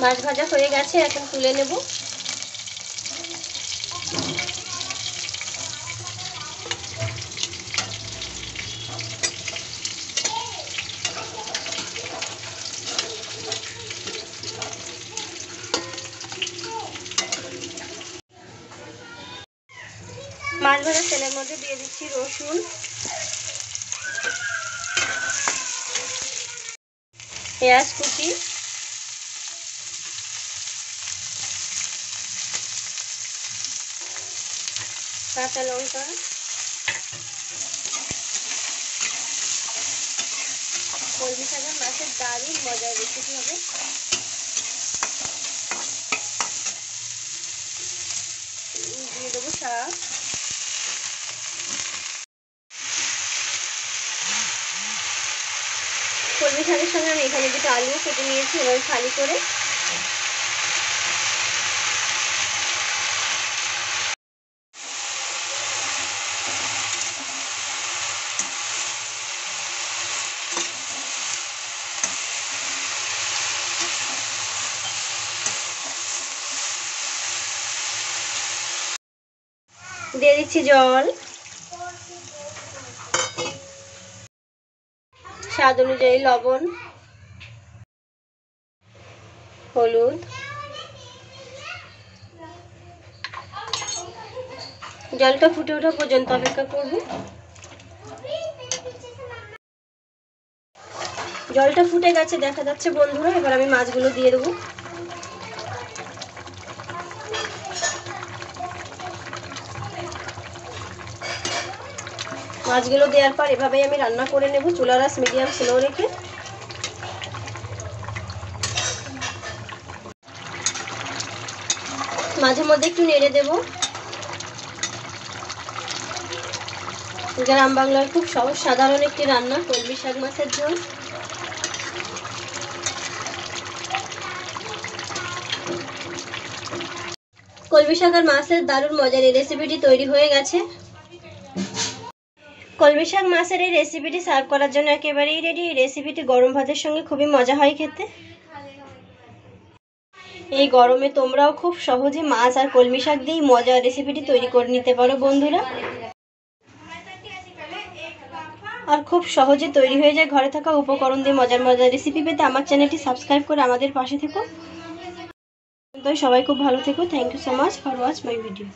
মাছ ভাজা হয়ে গেছে, এখন তুলে নেব। মাছ ভাজা তেলের মধ্যে দিয়ে দিচ্ছি রসুন, পেঁয়াজ কুচি, কাঁচা লঙ্কা, কলমি শাকের মাছের দারুণ মজার রেসিপি হবে। দিয়ে দেবো শাক, কলমি শাকের সঙ্গে আমি এখানে দুটো আলু কেটে নিয়েছি, এবার খালি করে দিয়ে দিচ্ছি জল, স্বাদ অনুযায়ী লবণ, হলুদ, জলটা ফুটে ওঠা পর্যন্ত অপেক্ষা করব। জলটা ফুটে গেছে দেখা যাচ্ছে বন্ধুরা, এবার আমি মাছগুলো দিয়ে দেবো। মাছগুলো দেওয়ার পর এভাবেই আমি রান্না করে নেব, চুলার আঁচ মিডিয়াম স্লো রেখে। মাঝে মধ্যে একটু নেড়ে দেব। গ্রাম বাংলার খুব সহজ সাধারণ একটি রান্না, কলমি শাক মাছের ঝোল। কলমি শাক আর মাছের দারুণ মজার এই রেসিপিটি তৈরি হয়ে গেছে। কলমি শাক মাছের এই রেসিপিটি সার্ভ করার জন্য একেবারেই রেডি। এই রেসিপিটি গরম ভাতের সঙ্গে খুবই মজা হয় খেতে। এই গরমে তোমরাও খুব সহজে মাছ আর কলমি শাক দিয়ে মজার রেসিপিটি তৈরি করে নিতে পারো বন্ধুরা, আর খুব সহজে তৈরি হয়ে যায় ঘরে থাকা উপকরণ দিয়ে। মজার মজার রেসিপি পেতে আমার চ্যানেলটি সাবস্ক্রাইব করে আমাদের পাশে থেকো। সবাই খুব ভালো থেকো। Thank you so much for watch my video.